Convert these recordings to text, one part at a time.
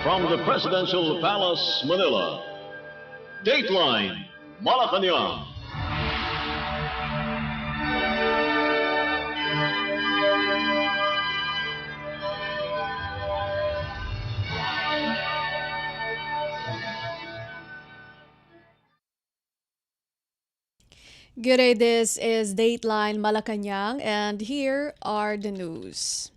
From the Presidential Palace, Manila, Dateline Malacañang. Good day, this is Dateline Malacañang and here are the news.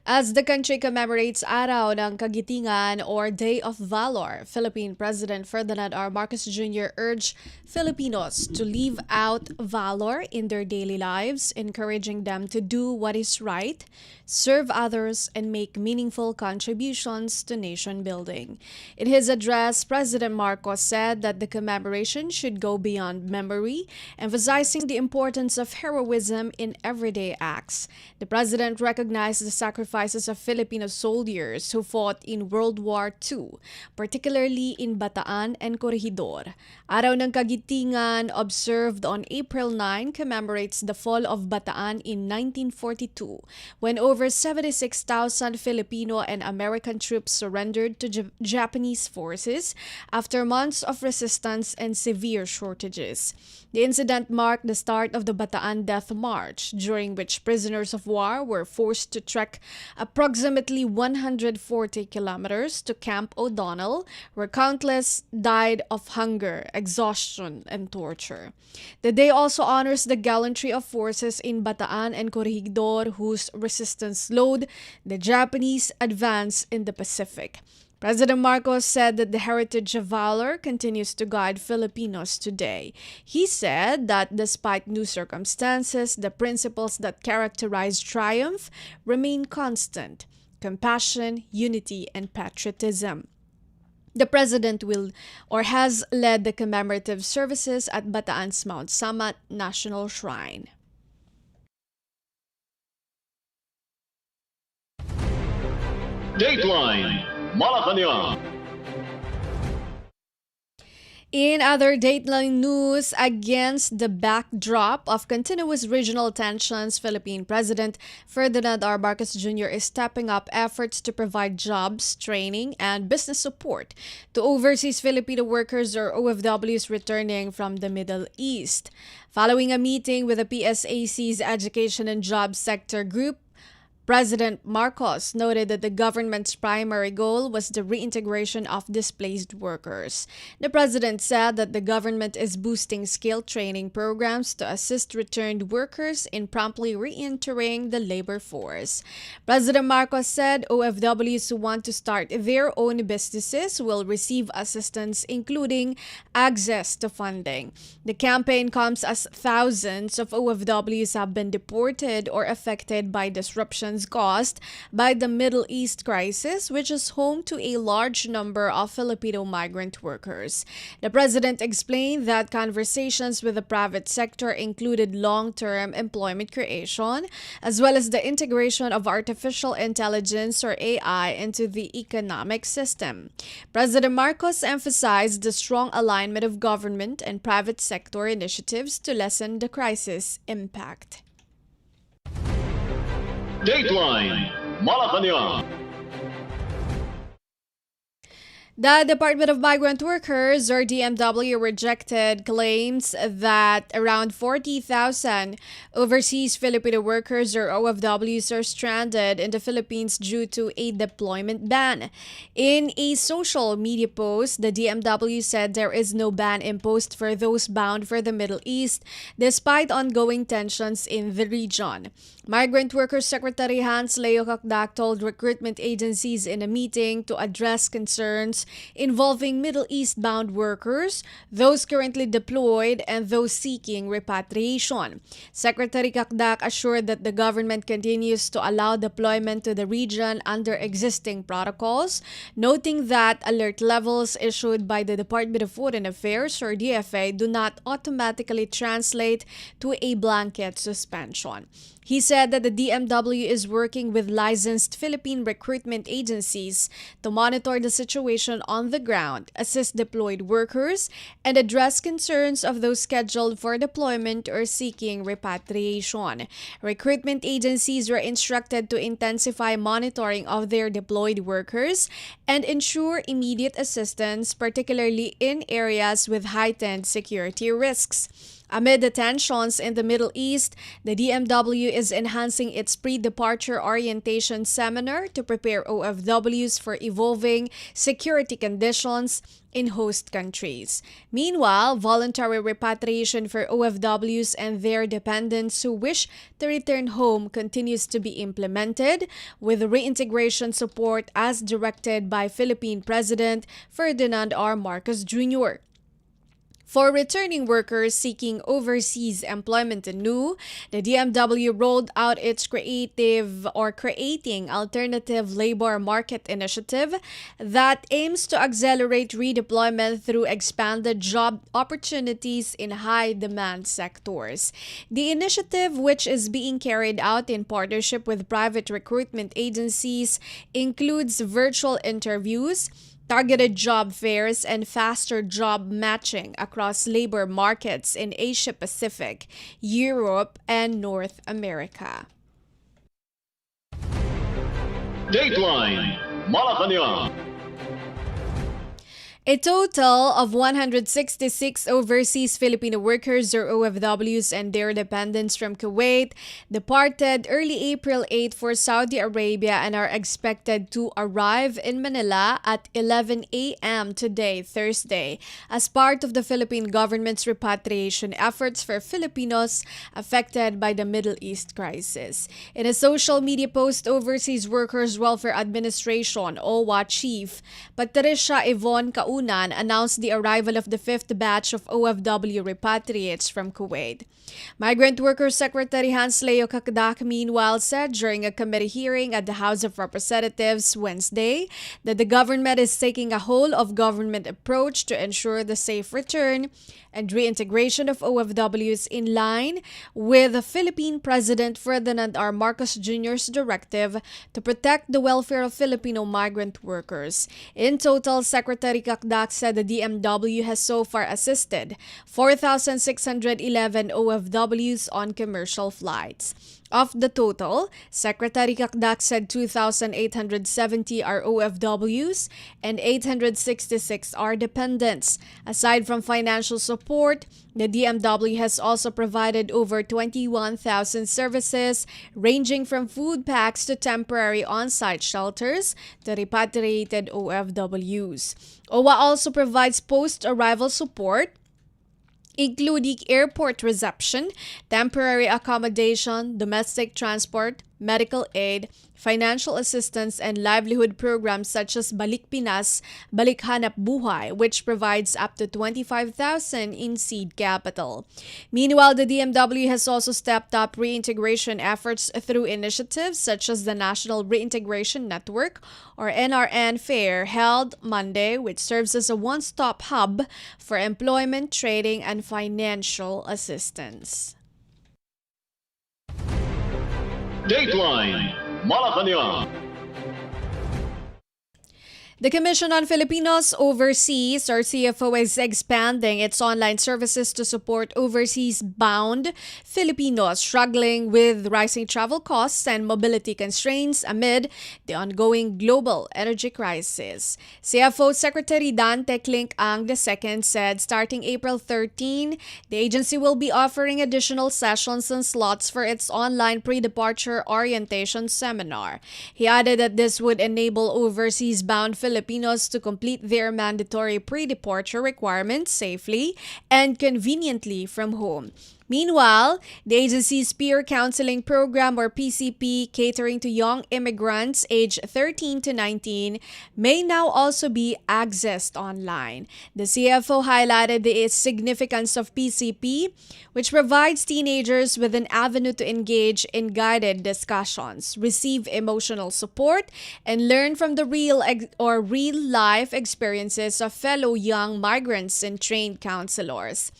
As the country commemorates Araw ng Kagitingan or Day of Valor, Philippine President Ferdinand R. Marcos Jr. urged Filipinos to live out valor in their daily lives, encouraging them to do what is right, serve others, and make meaningful contributions to nation building. In his address, President Marcos said that the commemoration should go beyond memory, emphasizing the importance of heroism in everyday acts. The president recognized the sacrifices of Filipino soldiers who fought in World War II, particularly in Bataan and Corregidor. Araw ng Kagitingan, observed on April 9, commemorates the fall of Bataan in 1942, when over 76,000 Filipino and American troops surrendered to Japanese forces after months of resistance and severe shortages. The incident marked the start of the Bataan Death March, during which prisoners of war were forced to trek approximately 140 kilometers to Camp O'Donnell, where countless died of hunger, exhaustion, and torture. The day also honors the gallantry of forces in Bataan and Corregidor whose resistance slowed the Japanese advance in the Pacific. President Marcos said that the heritage of valor continues to guide Filipinos today. He said that despite new circumstances, the principles that characterize triumph remain constant: compassion, unity, and patriotism. The president has led the commemorative services at Bataan's Mount Samat National Shrine. Dateline Malacañang. In other Dateline news, against the backdrop of continuous regional tensions, Philippine President Ferdinand R. Marcos Jr. is stepping up efforts to provide jobs, training, and business support to overseas Filipino workers or OFWs returning from the Middle East. Following a meeting with the PSAC's Education and Jobs Sector Group, President Marcos noted that the government's primary goal was the reintegration of displaced workers. The president said that the government is boosting skill training programs to assist returned workers in promptly re-entering the labor force. President Marcos said OFWs who want to start their own businesses will receive assistance, including access to funding. The campaign comes as thousands of OFWs have been deported or affected by disruptions caused by the Middle East crisis, which is home to a large number of Filipino migrant workers. The president explained that conversations with the private sector included long-term employment creation, as well as the integration of artificial intelligence or AI into the economic system. President Marcos emphasized the strong alignment of government and private sector initiatives to lessen the crisis impact. Dateline Malacañang. The Department of Migrant Workers, or DMW, rejected claims that around 40,000 overseas Filipino workers, or OFWs, are stranded in the Philippines due to a deployment ban. In a social media post, the DMW said there is no ban imposed for those bound for the Middle East, despite ongoing tensions in the region. Migrant Workers Secretary Hans Leo Kakdak told recruitment agencies in a meeting to address concerns involving Middle East-bound workers, those currently deployed, and those seeking repatriation. Secretary Kakdak assured that the government continues to allow deployment to the region under existing protocols, noting that alert levels issued by the Department of Foreign Affairs, or DFA, do not automatically translate to a blanket suspension. He said that the DMW is working with licensed Philippine recruitment agencies to monitor the situation on the ground, assist deployed workers, and address concerns of those scheduled for deployment or seeking repatriation. Recruitment agencies were instructed to intensify monitoring of their deployed workers and ensure immediate assistance, particularly in areas with heightened security risks. Amid the tensions in the Middle East, the DMW is enhancing its pre-departure orientation seminar to prepare OFWs for evolving security conditions in host countries. Meanwhile, voluntary repatriation for OFWs and their dependents who wish to return home continues to be implemented, with reintegration support as directed by Philippine President Ferdinand R. Marcos Jr. For returning workers seeking overseas employment anew, the DMW rolled out its creating alternative labor market initiative that aims to accelerate redeployment through expanded job opportunities in high-demand sectors. The initiative, which is being carried out in partnership with private recruitment agencies, includes virtual interviews, targeted job fairs, and faster job matching across labor markets in Asia Pacific, Europe, and North America. Dateline Malacañang. A total of 166 overseas Filipino workers or OFWs and their dependents from Kuwait departed early April 8 for Saudi Arabia and are expected to arrive in Manila at 11 a.m. today, Thursday, as part of the Philippine government's repatriation efforts for Filipinos affected by the Middle East crisis. In a social media post, Overseas Workers Welfare Administration (OWA) Chief Patricia Yvonne announced the arrival of the fifth batch of OFW repatriates from Kuwait. Migrant Workers Secretary Hans Leo Kakdak meanwhile said during a committee hearing at the House of Representatives Wednesday that the government is taking a whole-of-government approach to ensure the safe return and reintegration of OFWs in line with the Philippine President Ferdinand R. Marcos Jr.'s directive to protect the welfare of Filipino migrant workers. In total, Secretary Kakdak said the DMW has so far assisted 4,611 OFWs on commercial flights. Of the total, Secretary Kakdak said 2,870 are OFWs and 866 are dependents. Aside from financial support, the DMW has also provided over 21,000 services ranging from food packs to temporary on-site shelters to repatriated OFWs. OWA also provides post-arrival support, including airport reception, temporary accommodation, domestic transport, medical aid, financial assistance, and livelihood programs such as Balik Pinas, Balik Hanap Buhay, which provides up to 25,000 in seed capital. Meanwhile, the DMW has also stepped up reintegration efforts through initiatives such as the National Reintegration Network, or NRN Fair, held Monday, which serves as a one-stop hub for employment, trading, and financial assistance. Dateline Malacañang. The Commission on Filipinos Overseas, or CFO, is expanding its online services to support overseas-bound Filipinos struggling with rising travel costs and mobility constraints amid the ongoing global energy crisis. CFO Secretary Dante Clinkang II said starting April 13, the agency will be offering additional sessions and slots for its online pre-departure orientation seminar. He added that this would enable overseas-bound Filipinos to complete their mandatory pre-departure requirements safely and conveniently from home. Meanwhile, the agency's Peer Counseling Program, or PCP, catering to young immigrants aged 13 to 19, may now also be accessed online. The CFO highlighted the significance of PCP, which provides teenagers with an avenue to engage in guided discussions, receive emotional support, and learn from the real-life experiences of fellow young migrants and trained counselors.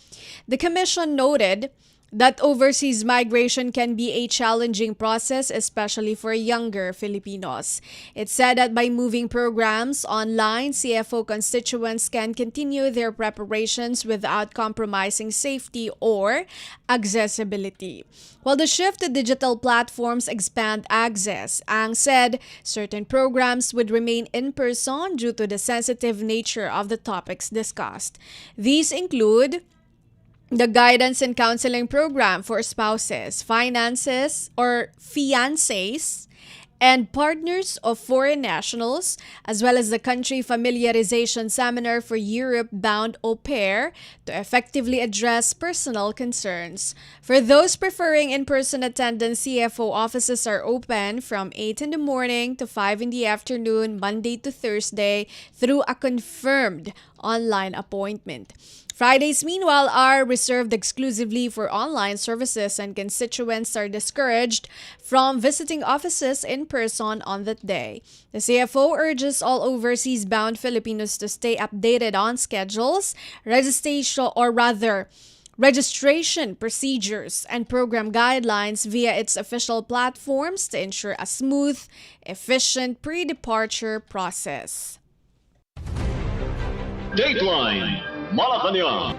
The Commission noted that overseas migration can be a challenging process, especially for younger Filipinos. It said that by moving programs online, CFO constituents can continue their preparations without compromising safety or accessibility. While the shift to digital platforms expand access, Ang said certain programs would remain in person due to the sensitive nature of the topics discussed. These include the guidance and counseling program for spouses, finances, or fiancés, and partners of foreign nationals, as well as the country familiarization seminar for Europe-bound au pair to effectively address personal concerns. For those preferring in-person attendance, CFO offices are open from 8 in the morning to 5 in the afternoon, Monday to Thursday, through a confirmed online appointment. Fridays, meanwhile, are reserved exclusively for online services, and constituents are discouraged from visiting offices in person on that day. The CFO urges all overseas-bound Filipinos to stay updated on schedules, registration procedures, and program guidelines via its official platforms to ensure a smooth, efficient pre-departure process. Dateline Malacañang.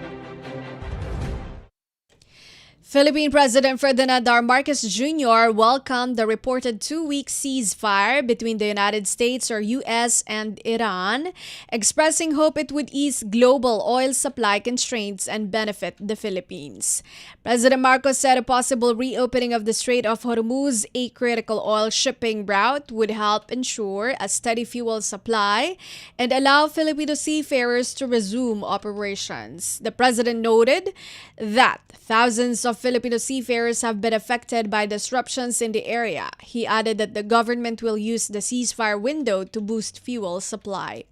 Philippine President Ferdinand R. Marcos Jr. welcomed the reported two-week ceasefire between the United States or U.S. and Iran, expressing hope it would ease global oil supply constraints and benefit the Philippines. President Marcos said a possible reopening of the Strait of Hormuz, a critical oil shipping route, would help ensure a steady fuel supply and allow Filipino seafarers to resume operations. The president noted that thousands of Filipino seafarers have been affected by disruptions in the area. He added that the government will use the ceasefire window to boost fuel supply.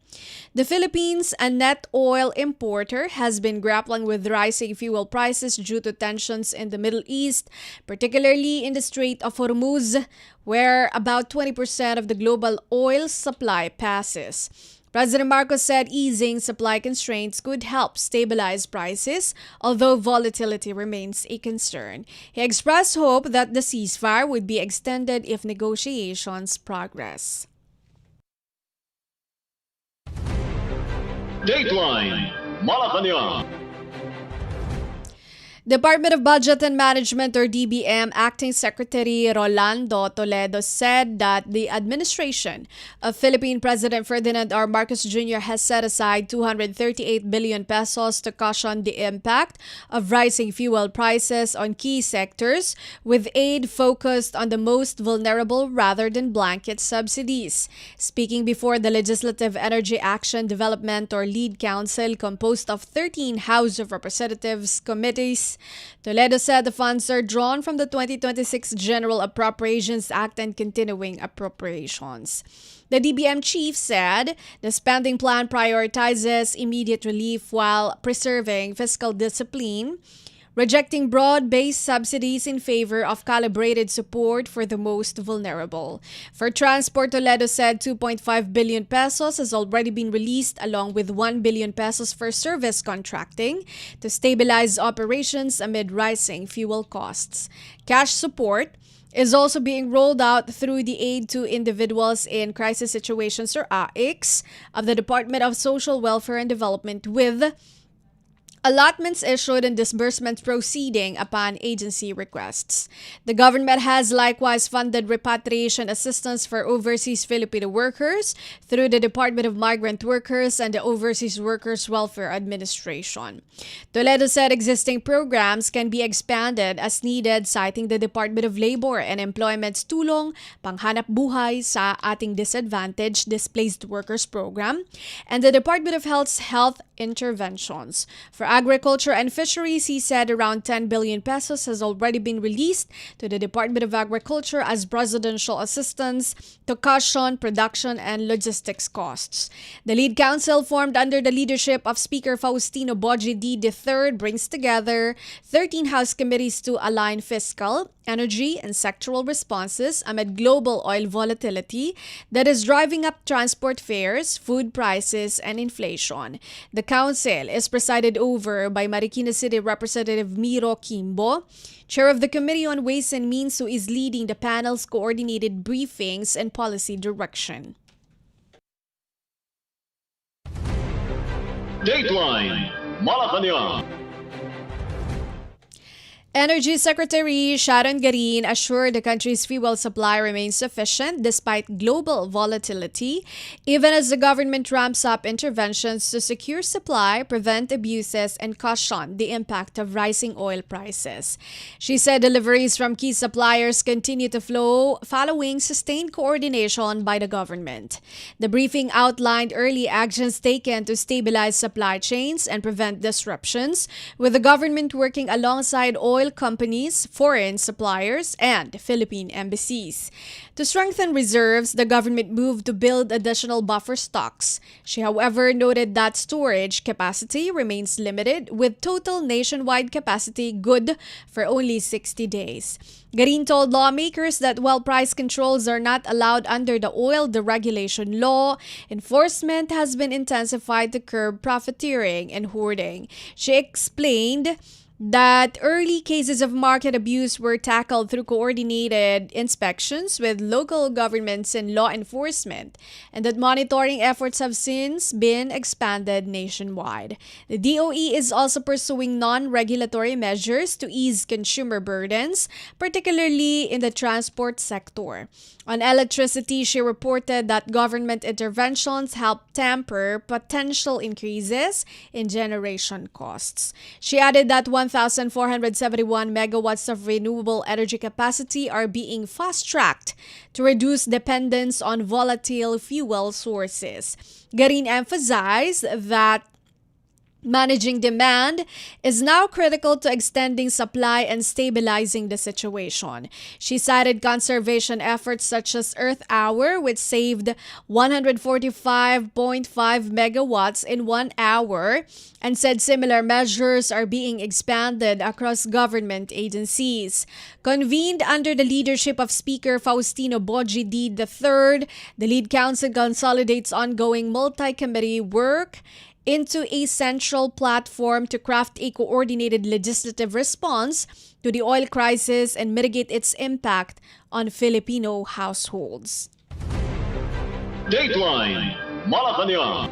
The Philippines, a net oil importer, has been grappling with rising fuel prices due to tensions in the Middle East, particularly in the Strait of Hormuz, where about 20% of the global oil supply passes. President Marcos said easing supply constraints could help stabilize prices, although volatility remains a concern. He expressed hope that the ceasefire would be extended if negotiations progress. Dateline Malacañang. Department of Budget and Management or DBM Acting Secretary Rolando Toledo said that the administration of Philippine President Ferdinand R. Marcos Jr. has set aside 238 billion pesos to cushion the impact of rising fuel prices on key sectors, with aid focused on the most vulnerable rather than blanket subsidies. Speaking before the Legislative Energy Action Development or LEAD Council, composed of 13 House of Representatives committees, Toledo said the funds are drawn from the 2026 General Appropriations Act and continuing appropriations. The DBM chief said the spending plan prioritizes immediate relief while preserving fiscal discipline, rejecting broad-based subsidies in favor of calibrated support for the most vulnerable. For transport, Toledo said 2.5 billion pesos has already been released, along with 1 billion pesos for service contracting to stabilize operations amid rising fuel costs. Cash support is also being rolled out through the Aid to Individuals in Crisis Situations or AICS of the Department of Social Welfare and Development, with allotments issued and disbursements proceeding upon agency requests. The government has likewise funded repatriation assistance for overseas Filipino workers through the Department of Migrant Workers and the Overseas Workers Welfare Administration. Toledo said existing programs can be expanded as needed, citing the Department of Labor and Employment's Tulong Panghanap Buhay sa Ating Disadvantaged Displaced Workers Program and the Department of Health's Health Interventions. For agriculture and fisheries, he said around 10 billion pesos has already been released to the Department of Agriculture as presidential assistance to cushion production and logistics costs. The lead council, formed under the leadership of Speaker Faustino Boji D. III, brings together 13 House committees to align fiscal, energy, and sectoral responses amid global oil volatility that is driving up transport fares, food prices, and inflation. The council is presided over by Marikina City Representative Miro Kimbo, chair of the Committee on Ways and Means, who is leading the panel's coordinated briefings and policy direction. Dateline Malacañang. Energy Secretary Sharon Garin assured the country's fuel supply remains sufficient despite global volatility, even as the government ramps up interventions to secure supply, prevent abuses, and cushion the impact of rising oil prices. She said deliveries from key suppliers continue to flow following sustained coordination by the government. The briefing outlined early actions taken to stabilize supply chains and prevent disruptions, with the government working alongside oil companies, foreign suppliers, and Philippine embassies. To strengthen reserves, the government moved to build additional buffer stocks. She, however, noted that storage capacity remains limited, with total nationwide capacity good for only 60 days. Garin told lawmakers that while price controls are not allowed under the oil deregulation law, enforcement has been intensified to curb profiteering and hoarding. She explained that early cases of market abuse were tackled through coordinated inspections with local governments and law enforcement, and that monitoring efforts have since been expanded nationwide. The DOE is also pursuing non-regulatory measures to ease consumer burdens, particularly in the transport sector. On electricity, she reported that government interventions help temper potential increases in generation costs. She added that 1,471 megawatts of renewable energy capacity are being fast-tracked to reduce dependence on volatile fuel sources. Garin emphasized that managing demand is now critical to extending supply and stabilizing the situation. She cited conservation efforts such as Earth Hour, which saved 145.5 megawatts in 1 hour, and said similar measures are being expanded across government agencies. Convened under the leadership of Speaker Faustino Boji III, the lead council consolidates ongoing multi-committee work into a central platform to craft a coordinated legislative response to the oil crisis and mitigate its impact on Filipino households. Dateline Malacañang.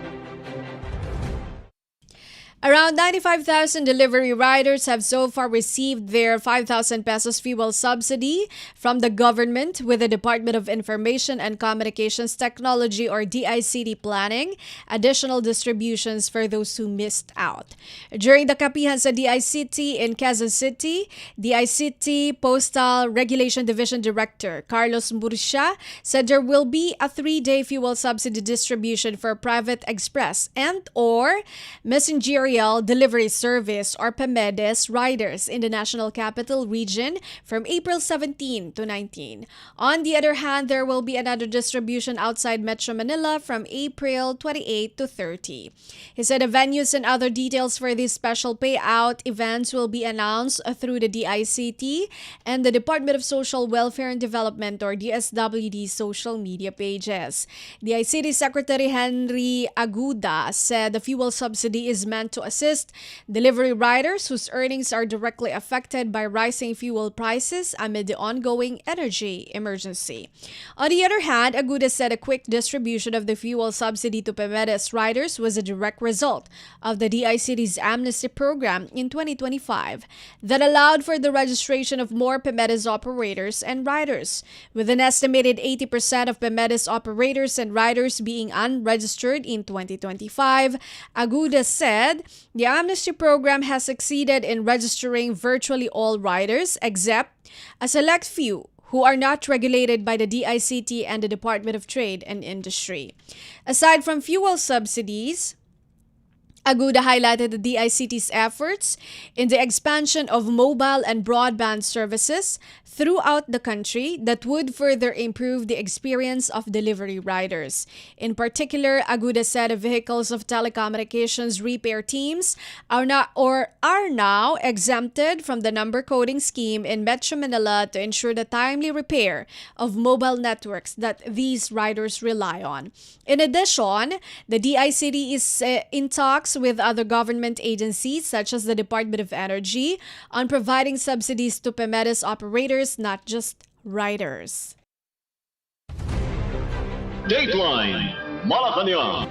Around 95,000 delivery riders have so far received their 5,000 pesos fuel subsidy from the government, with the Department of Information and Communications Technology or DICT planning additional distributions for those who missed out. During the kapihan sa DICT in Quezon City, DICT Postal Regulation Division Director Carlos Murcia said there will be a 3-day fuel subsidy distribution for private express and or messengerial delivery service or PEMEDES riders in the National Capital Region from April 17 to 19. On the other hand, there will be another distribution outside Metro Manila from April 28 to 30. He said the venues and other details for these special payout events will be announced through the DICT and the Department of Social Welfare and Development or DSWD social media pages. DICT Secretary Henry Aguda said the fuel subsidy is meant to assist delivery riders whose earnings are directly affected by rising fuel prices amid the ongoing energy emergency. On the other hand, Aguda said a quick distribution of the fuel subsidy to PEMEDES riders was a direct result of the DICT's amnesty program in 2025 that allowed for the registration of more PEMEDES operators and riders. With an estimated 80% of PEMEDES operators and riders being unregistered in 2025, Aguda said the amnesty program has succeeded in registering virtually all riders except a select few who are not regulated by the DICT and the Department of Trade and Industry. Aside from fuel subsidies, Aguda highlighted the DICT's efforts in the expansion of mobile and broadband services throughout the country that would further improve the experience of delivery riders. In particular, Aguda said the vehicles of telecommunications repair teams are now exempted from the number coding scheme in Metro Manila to ensure the timely repair of mobile networks that these riders rely on. In addition, the DICT is in talks talks with other government agencies such as the Department of Energy on providing subsidies to PEMEDES operators, not just riders. Dateline Malacañang.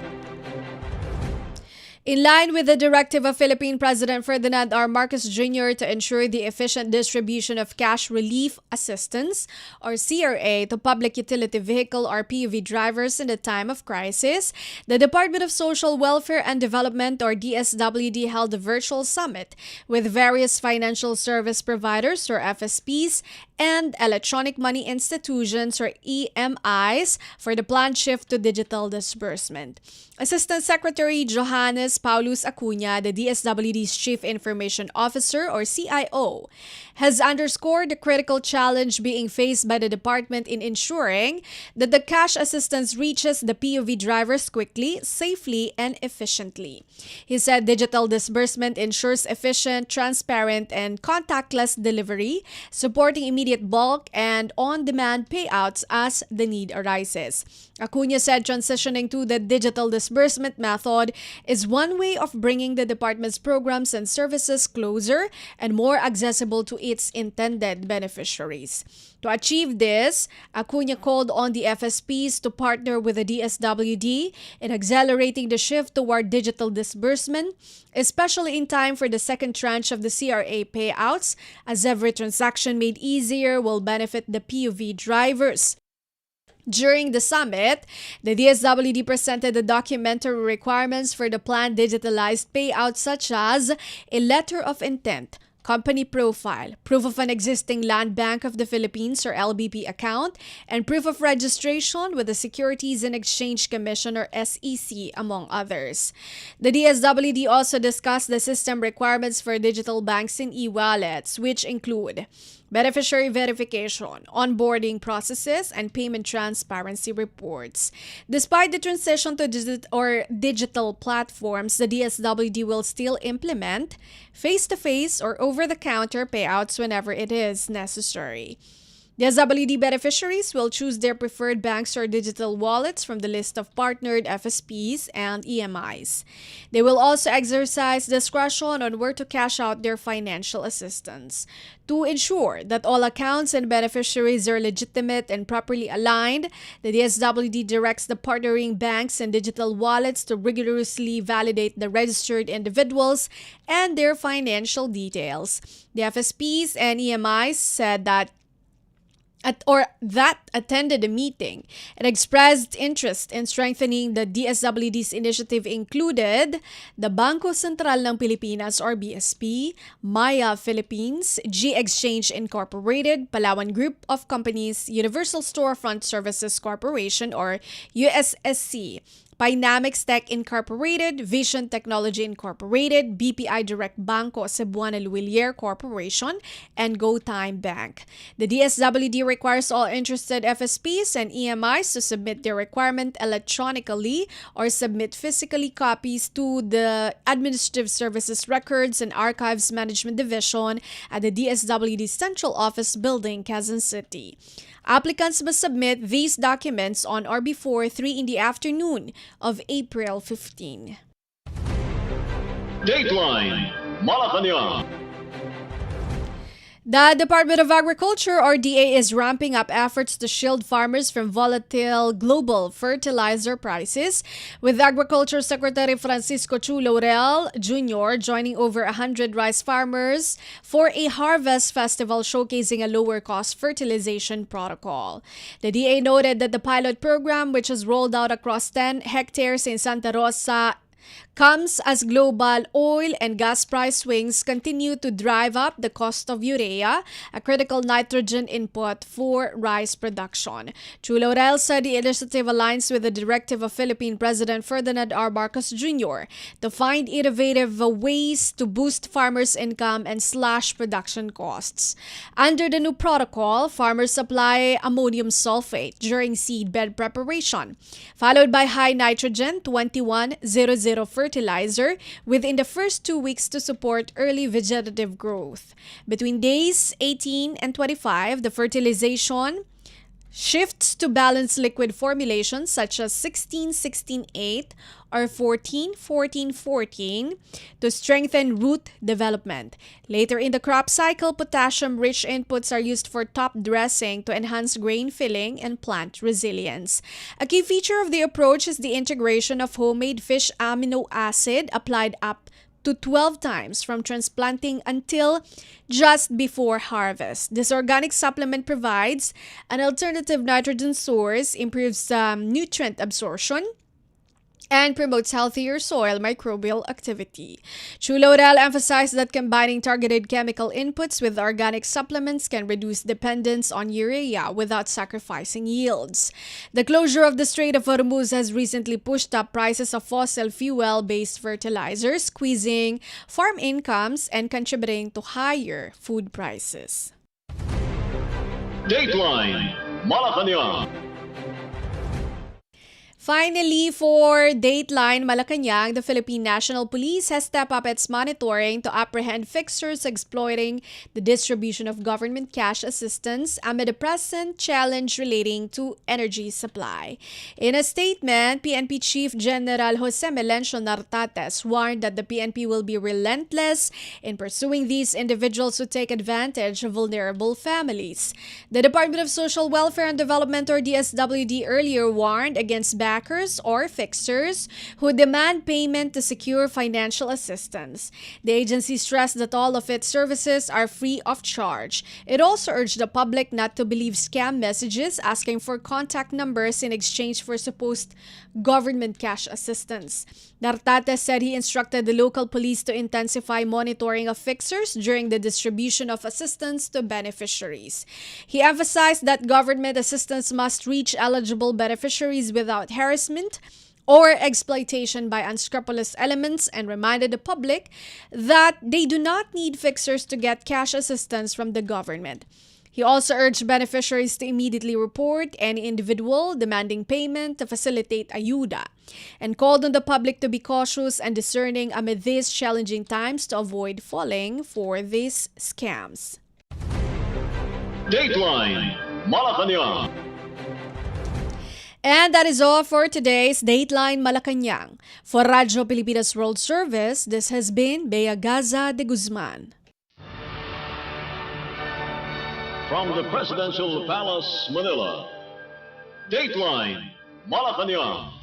In line with the directive of Philippine President Ferdinand R. Marcos Jr. to ensure the efficient distribution of cash relief assistance, or CRA, to public utility vehicle or PUV drivers in the time of crisis, the Department of Social Welfare and Development, or DSWD, held a virtual summit with various financial service providers, or FSPs, and electronic money institutions, or EMIs, for the planned shift to digital disbursement. Assistant Secretary Johannes Paulus Acuña, the DSWD's Chief Information Officer, or CIO, has underscored the critical challenge being faced by the department in ensuring that the cash assistance reaches the POV drivers quickly, safely, and efficiently. He said digital disbursement ensures efficient, transparent, and contactless delivery, supporting immediate bulk and on-demand payouts as the need arises. Acuña said transitioning to the digital disbursement method is one way of bringing the department's programs and services closer and more accessible to its intended beneficiaries. To achieve this, Acuña called on the FSPs to partner with the DSWD in accelerating the shift toward digital disbursement, especially in time for the second tranche of the CRA payouts, as every transaction made easier will benefit the PUV drivers. During the summit, the DSWD presented the documentary requirements for the planned digitalized payouts, such as a letter of intent, company profile, proof of an existing Land Bank of the Philippines or LBP account, and proof of registration with the Securities and Exchange Commission or SEC, among others. The DSWD also discussed the system requirements for digital banks and e-wallets, which include beneficiary verification, onboarding processes, and payment transparency reports. Despite the transition to digital platforms, the DSWD will still implement face-to-face or over-the-counter payouts whenever it is necessary. DSWD beneficiaries will choose their preferred banks or digital wallets from the list of partnered FSPs and EMIs. They will also exercise discretion on where to cash out their financial assistance. To ensure that all accounts and beneficiaries are legitimate and properly aligned, the DSWD directs the partnering banks and digital wallets to rigorously validate the registered individuals and their financial details. The FSPs and EMIs said that attended the meeting and expressed interest in strengthening the DSWD's initiative included the Bangko Sentral ng Pilipinas or BSP, Maya Philippines, G-Exchange Incorporated, Palawan Group of Companies, Universal Storefront Services Corporation or USSC, Pinamics Tech Incorporated, Vision Technology Incorporated, BPI Direct Banco Cebuana Luwilier Corporation, and GoTime Bank. The DSWD requires all interested FSPs and EMIs to submit their requirement electronically or submit physically copies to the Administrative Services Records and Archives Management Division at the DSWD Central Office Building, Quezon City. Applicants must submit these documents on or before 3 in the afternoon of April 15. Dateline Malacañang. The Department of Agriculture or DA is ramping up efforts to shield farmers from volatile global fertilizer prices, with Agriculture Secretary Francisco Chu Laurel Jr. joining over 100 rice farmers for a harvest festival showcasing a lower-cost fertilization protocol. The DA noted that the pilot program, which has rolled out across 10 hectares in Santa Rosa, comes as global oil and gas price swings continue to drive up the cost of urea, a critical nitrogen input for rice production. Chu Laurel said the initiative aligns with the directive of Philippine President Ferdinand R. Marcos Jr. to find innovative ways to boost farmers' income and slash production costs. Under the new protocol, farmers supply ammonium sulfate during seed bed preparation, followed by high nitrogen 2100 fertilizer within the first 2 weeks to support early vegetative growth. Between days 18 and 25, the fertilization Shifts to balanced liquid formulations such as 16-16-8 or 14-14-14 to strengthen root development. Later in the crop cycle, potassium-rich inputs are used for top dressing to enhance grain filling and plant resilience. A key feature of the approach is the integration of homemade fish amino acid applied up to 12 times from transplanting until just before harvest. This organic supplement provides an alternative nitrogen source, improves nutrient absorption, and promotes healthier soil microbial activity. Chulodal emphasized that combining targeted chemical inputs with organic supplements can reduce dependence on urea without sacrificing yields. The closure of the Strait of Hormuz has recently pushed up prices of fossil fuel-based fertilizers, squeezing farm incomes and contributing to higher food prices. Dateline Malacañang. Finally, for Dateline Malacañang, the Philippine National Police has stepped up its monitoring to apprehend fixers exploiting the distribution of government cash assistance amid a present challenge relating to energy supply. In a statement, PNP Chief General Jose Melencio Nartates warned that the PNP will be relentless in pursuing these individuals who take advantage of vulnerable families. The Department of Social Welfare and Development, or DSWD, earlier warned against backers or fixers who demand payment to secure financial assistance. The agency stressed that all of its services are free of charge. It also urged the public not to believe scam messages asking for contact numbers in exchange for supposed government cash assistance. Nartates said he instructed the local police to intensify monitoring of fixers during the distribution of assistance to beneficiaries. He emphasized that government assistance must reach eligible beneficiaries without harassment or exploitation by unscrupulous elements and reminded the public that they do not need fixers to get cash assistance from the government. He also urged beneficiaries to immediately report any individual demanding payment to facilitate ayuda and called on the public to be cautious and discerning amid these challenging times to avoid falling for these scams. Dateline Malacañang. And that is all for today's Dateline Malacañang. For Radyo Pilipinas World Service, this has been Bea Gaza-de Guzman. From the Presidential Palace, Manila, Dateline Malacañang.